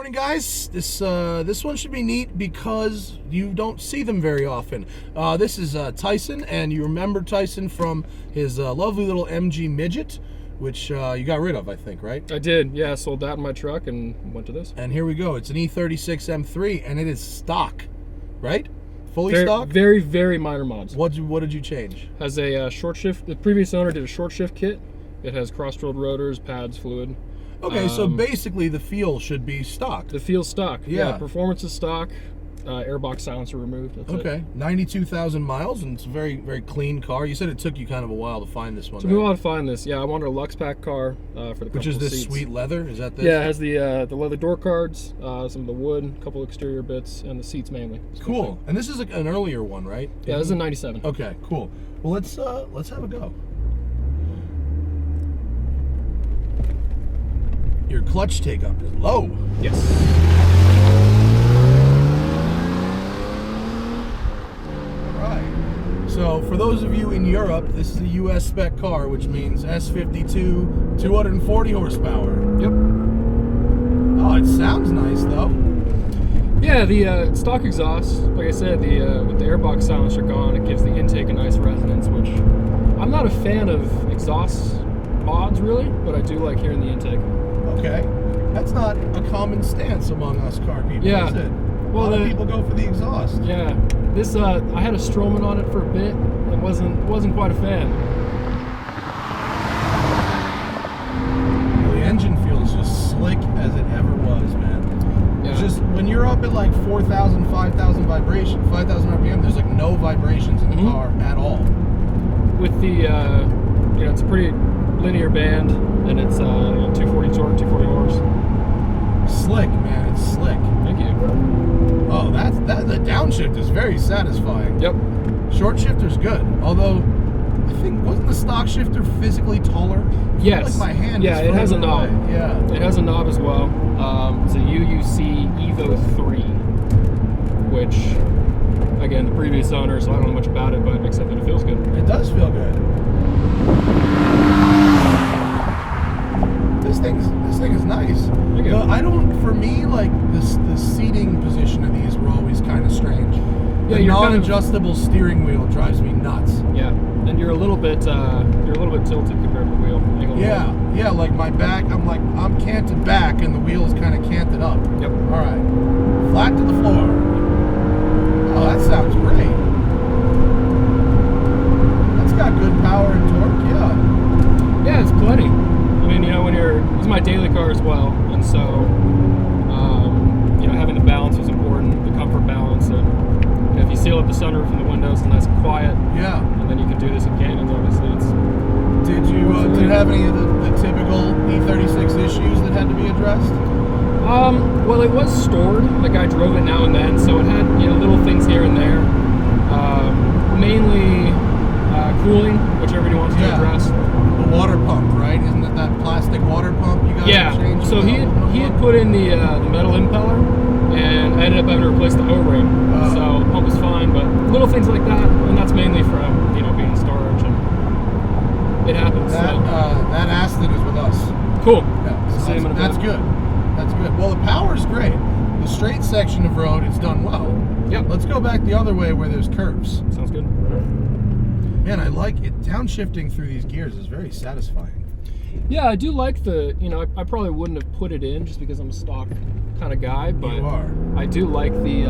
morning, guys. This one should be neat because you don't see them very often. This is Tyson, and you remember Tyson from his lovely little MG Midget, which you got rid of, I think, right? I did, yeah. I sold that in my truck and went to this. And here we go. It's an E36 M3, and it is stock, right? Fully stock? Very, very minor mods. What did you change? Has a short shift. The previous owner did a short shift kit. It has cross-rolled rotors, pads, fluid. Okay, so basically the feel should be stock. The feel's stock. Yeah. Performance is stock. Airbox silencer removed. That's okay, 92,000 miles, and it's a very, very clean car. You said it took you kind of a while to find this one. Took me a while to find this. Yeah, I wanted a Lux Pack car for the Which is this seats. sweet leather? Is that this? Yeah, it has the leather door cards, some of the wood, a couple exterior bits, and the seats mainly. Cool. And this is an earlier one, right? Yeah, this is a 97. Okay, cool. Well, let's have a go. Your clutch take up is low. Yes. So for those of you in Europe, this is a US spec car, which means S52, 240 horsepower. Yep. Oh, it sounds nice though. Yeah, the stock exhaust, like I said, with the airbox silencer gone, it gives the intake a nice resonance, which I'm not a fan of exhaust mods really, but I do like hearing the intake. Okay. That's not a common stance among us car people, yeah. is it? Well, a lot of people go for the exhaust. Yeah. This I had a Strowman on it for a bit and wasn't quite a fan. The engine feels just slick as it ever was, man. Yeah. It's just when you're up at like 4,000, 5,000 vibration, 5,000 RPM, there's like no vibrations in the car at all. With the it's a pretty linear band, and it's 240 torque, 240 horse. Slick, man. It's slick. Thank you. Oh, the downshift is very satisfying. Yep. Short shifter's good, although I think wasn't the stock shifter physically taller? Yes. Like my hand. Yeah, it has a knob. Away. Yeah. It has a knob as well. It's a UUC Evo 3, which again the previous owner, so I don't know much about it, but except that it feels good. It does feel good. This thing is nice. I don't. For me, like the seating position of these were always kind of strange. Yeah, the non-adjustable steering wheel drives me nuts. Yeah, and you're a little bit tilted compared to the wheel. Yeah. Like my back, I'm canted back, and the wheel is kind of canted up. Yep. All right. Flat to the floor. Oh, that sounds great. That's got good power and torque. Yeah. Yeah, it's plenty. I mean, it's my daily car as well, and so, having the balance was important, the comfort balance, and if you seal up the sunroof and the windows, and that's quiet. Yeah. And then you can do this in canyons, obviously. Did you have any of the typical E36 issues that had to be addressed? Well, it was stored. Like I drove it now and then, so it had little things here and there. Mainly cooling, which everybody wants to address. The water pump, right? Isn't it that plastic water pump you got to change? So he had put in the metal impeller, and I ended up having to replace the O-ring. So the pump was fine, but little things like that, and that's mainly from being in storage, and it happens. That Aston is with us. Cool. Yeah, so that's good. That's good. Well, the power's great. The straight section of road is done well. Yep. Let's go back the other way where there's curves. Sounds good. Man, I like it. Downshifting through these gears is very satisfying. Yeah, I do like the, I probably wouldn't have put it in just because I'm a stock kind of guy, but you are. I do like the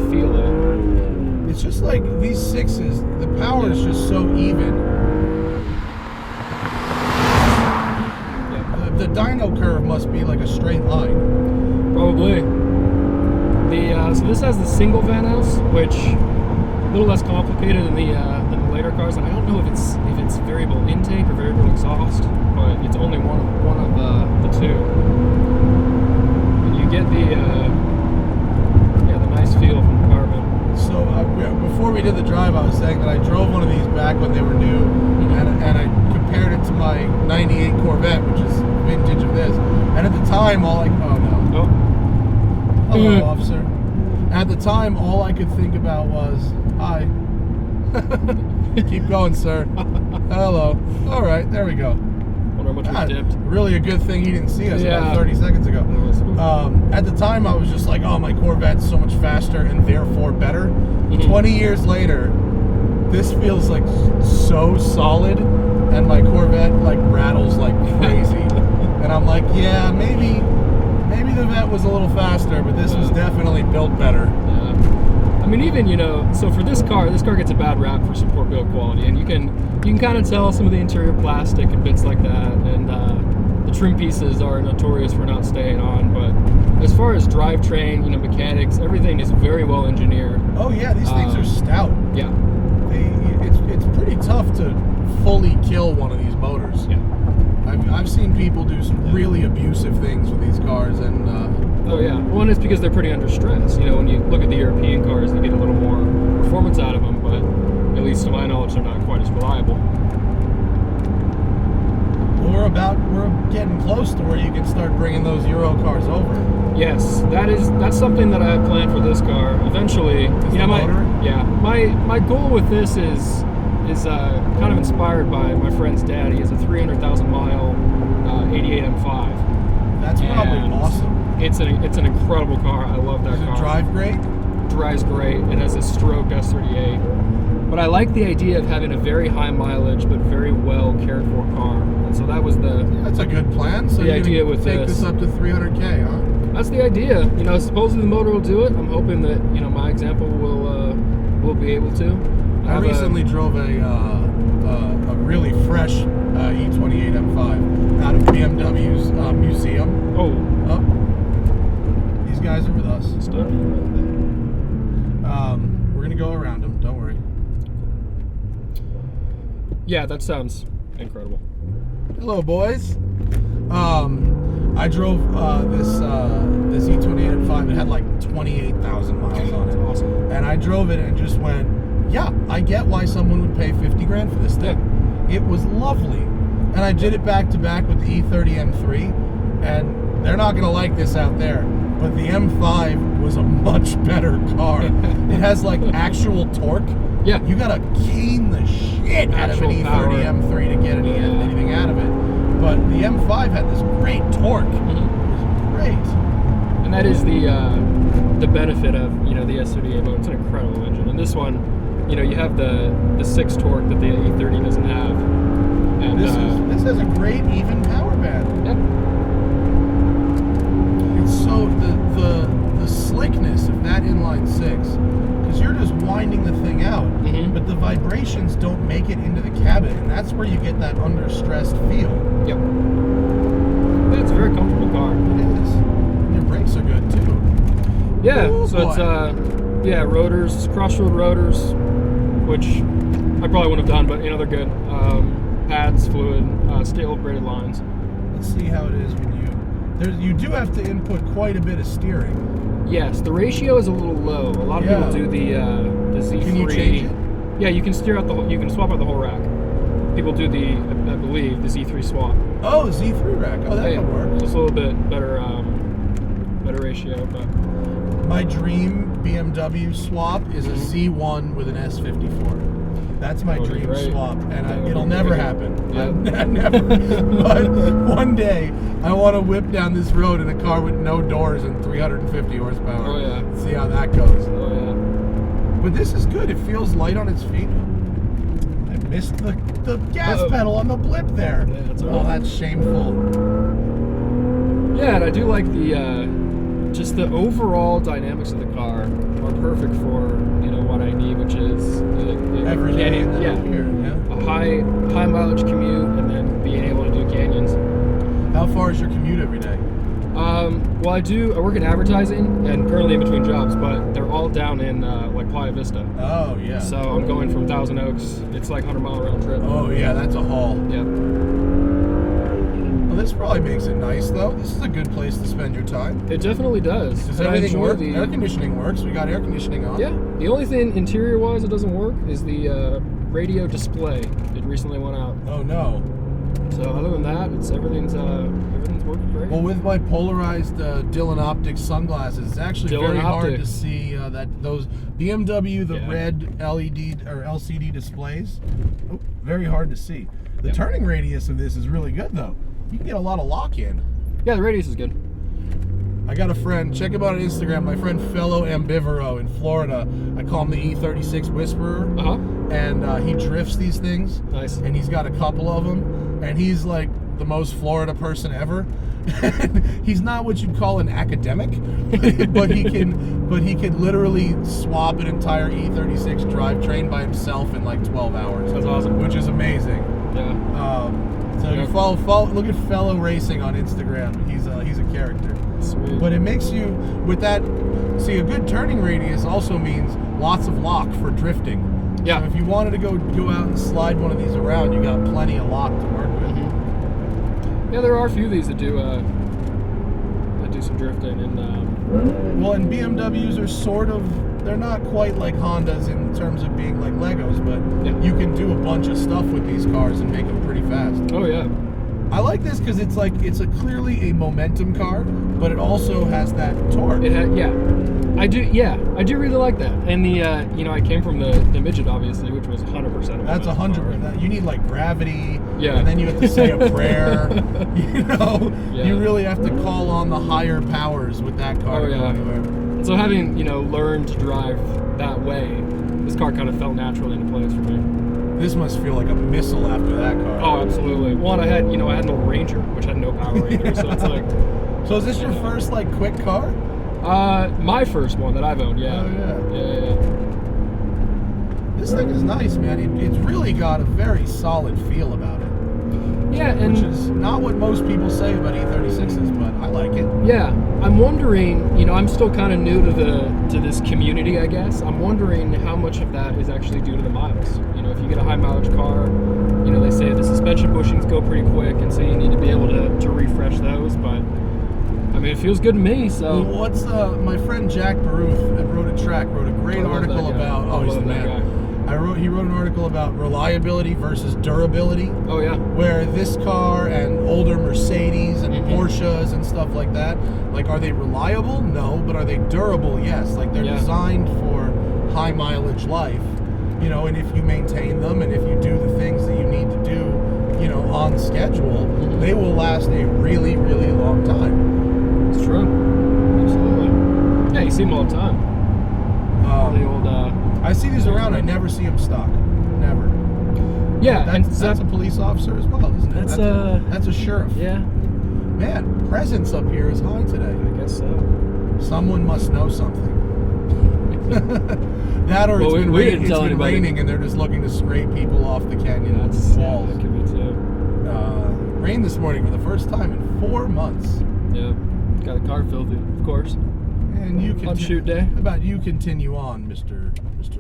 feel of it. It's just like these sixes, the power is just so even. Yeah. The dyno curve must be like a straight line. Probably. So this has the single van house, which a little less complicated than the later cars, and I don't know if it's variable intake or variable exhaust, but it's only one of the two. And you get the nice feel from the carbon. So before we did the drive, I was saying that I drove one of these back when they were new, and I compared it to my '98 Corvette, which is vintage of this. And at the time, hello, officer. At the time, all I could think about was, hi. Keep going, sir. Hello. All right, there we go. wonder how much we dipped. Really a good thing he didn't see us about 30 seconds ago. Yeah. At the time, I was just like, oh, my Corvette's so much faster and therefore better. 20 years later, this feels like so solid, and my Corvette like rattles like crazy. And I'm like, yeah, maybe the Vette was a little faster, but this was definitely built better. Yeah. I mean, even, you know, so for this car gets a bad rap for some poor build quality, and you can kind of tell some of the interior plastic and bits like that, and the trim pieces are notorious for not staying on. But as far as drivetrain, you know, mechanics, everything is very well engineered. Oh yeah, these things are stout. Yeah. It's pretty tough to fully kill one of these motors. Yeah. I've seen people do some really abusive things with these cars, and oh yeah, one is because they're pretty under stress. You know, when you look at the European cars, you get a little more performance out of them, but at least to my knowledge, they're not quite as reliable. We're getting close to where you can start bringing those Euro cars over. Yes, that's something that I have planned for this car. Eventually, my goal with this is kind of inspired by my friend's dad. He has a 300,000 mile 88 M5. That's probably awesome. It's an incredible car. I love that car. Does it drive great? Drives great. It has a stroke S38. But I like the idea of having a very high mileage but very well cared for car. And so that was that's a good plan. So the idea with take this up to 300K, huh? That's the idea. You know, supposedly the motor will do it. I'm hoping that, you know, my example will be able to. I recently drove a really fresh E28 M5 out of BMW's museum. Oh, these guys are with us. Stuff. We're gonna go around them. Don't worry. Yeah, that sounds incredible. Hello, boys. I drove this E28 M5. It had like 28,000 miles on it. Awesome. And I drove it and just went, yeah, I get why someone would pay 50 grand for this thing. Yeah. It was lovely. And I did it back to back with the E30 M3, and they're not going to like this out there, but the M5 was a much better car. It has like actual torque. Yeah. You got to cane the shit out of an E30 power. M3 to get anything out of it. But the M5 had this great torque. It was great. And that is the benefit of, you know, the S38 motor. It's an incredible engine. And this one, you know, you have the 6 torque that the E30 doesn't have. And this is a great even power band. Yep. It's so the slickness of that inline 6, because you're just winding the thing out, but the vibrations don't make it into the cabin, and that's where you get that under stressed feel. Yep. Yeah, it's a very comfortable car. It is. And your brakes are good too. Yeah. Ooh, so boy. It's rotors, crossroad rotors, which I probably wouldn't have done, but you know they're good. Pads, fluid, steel braided lines. Let's see how it is when you do have to input quite a bit of steering. Yes, the ratio is a little low. A lot of people do the Z3. Can you change it? Yeah, you can steer out you can swap out the whole rack. People do I believe, the Z3 swap. Oh, Z3 rack. Oh, that could work. Just a little bit better ratio, but my dream BMW swap is a Z1 with an S54. That's my dream swap, and it'll never happen. Never. But one day, I want to whip down this road in a car with no doors and 350 horsepower. Oh yeah. See how that goes. Oh yeah. But this is good. It feels light on its feet. I missed the gas pedal on the blip there. Yeah, that's all right. Oh, that's shameful. Yeah, and I do like the just the overall dynamics of the car are perfect for, you know, what I need, which is Every day. a high mileage commute, and then being able to do canyons. How far is your commute every day? Well, I work in advertising and currently in between jobs, but they're all down in like Playa Vista. Oh yeah. So I'm going from Thousand Oaks. It's like 100-mile round trip. Oh yeah, that's a haul. Yep. Well, this probably makes it nice though. This is a good place to spend your time. It definitely does. Does And I everything enjoy work? Air conditioning works. We got air conditioning on. Yeah. The only thing interior-wise that doesn't work is the radio display. It recently went out. Oh no. So other than that, everything's working great. Well, with my polarized Dylan Optics sunglasses, it's actually very hard to see those BMW red LED or LCD displays. Oh, very hard to see. The turning radius of this is really good, though. You can get a lot of lock in. Yeah, the radius is good. I got a friend, check him out on Instagram, my friend Fellow Ambivero in Florida. I call him the E36 Whisperer. And he drifts these things. Nice. And he's got a couple of them. And he's like the most Florida person ever. He's not what you'd call an academic, but he can literally swap an entire E36 drivetrain by himself in like 12 hours. That's awesome. Which is amazing. Yeah. So you follow, look at Fellow Racing on Instagram. He's a character. Sweet. But it makes you, with that, see, a good turning radius also means lots of lock for drifting. Yeah. So if you wanted to go out and slide one of these around, you got plenty of lock to work with. Yeah, there are a few of these that do some drifting, and well, and BMWs are sort of, they're not quite like Hondas in terms of being like Legos, but you can do a bunch of stuff with these cars and make them pretty fast. Oh yeah. I like this because it's clearly a momentum car, but it also has that torque. I do really like that. And the I came from the midget, obviously, which was 100%. That's 100%. You need like gravity, yeah, and then you have to say a prayer. You really have to call on the higher powers with that car to go anywhere. So having learned to drive that way, this car kind of fell naturally into place for me. This must feel like a missile after that car. Oh, absolutely. One, I had an old Ranger, which had no power either, so it's like. So is this your first like quick car? My first one that I've owned, yeah. Oh, yeah. Yeah. This thing is nice, man. It's really got a very solid feel about it. Yeah, which is not what most people say about E36s, but I like it. Yeah, I'm wondering. I'm still kind of new to this community, I guess. I'm wondering how much of that is actually due to the miles. If you get a high mileage car, they say the suspension bushings go pretty quick, and so you need to be able to refresh those. But I mean, it feels good to me. So what's my friend Jack Baruth at Road & Track wrote a great article about. Oh, he's the man. He wrote an article about reliability versus durability. Oh yeah. Where this car and older Mercedes and Porsches and stuff like that, like, are they reliable? No, but are they durable? Yes. Like, they're designed for high mileage life, and if you maintain them and if you do the things that you need to do, on schedule, they will last a really, really long time. It's true. Absolutely. Yeah, you see them all the time. The old. I see these around. I never see them stock. Never. Yeah, that's a police officer as well, isn't it? That's a sheriff. Yeah. Man, presence up here is high today. I guess so. Someone must know something. That or it's been raining and they're just looking to scrape people off the canyon walls. Yeah, that could be too. Rain this morning for the first time in 4 months. Yeah, got the car filthy, of course. And you can shoot day. How about you continue on, Mr.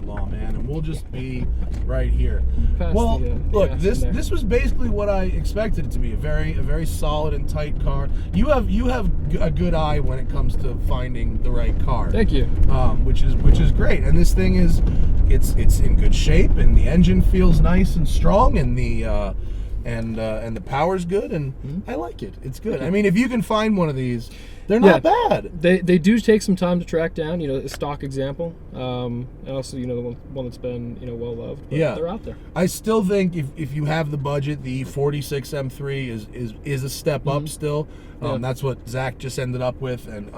Lawman, and we'll just be right here. Look, this was basically what I expected it to be. A very solid and tight car. You have a good eye when it comes to finding the right car. Thank you. Which is great. And this thing it's in good shape, and the engine feels nice and strong, and the power's good, and I like it. It's good. I mean, if you can find one of these, they're not bad. They do take some time to track down. A stock example, and also the one that's been well loved. But they're out there. I still think if you have the budget, the E36 M3 is a step up still. That's what Zach just ended up with, and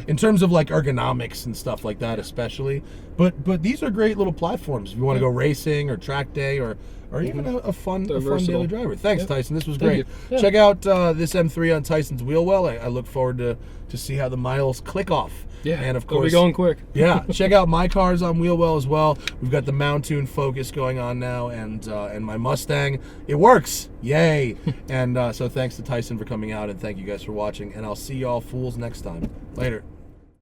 in terms of like ergonomics and stuff like that, especially. But these are great little platforms if you want to go racing or track day or even a fun daily driver. Thanks, Tyson. This was great. Yeah. Check out this M3 on Tyson's Wheelwell. I look forward to see how the miles click off. Yeah, and of course, we'll be going quick. Yeah, check out my cars on Wheelwell as well. We've got the Mountune Focus going on now, and my Mustang. It works. Yay! And so thanks to Tyson for coming out, and thank you guys for watching. And I'll see y'all fools next time. Later.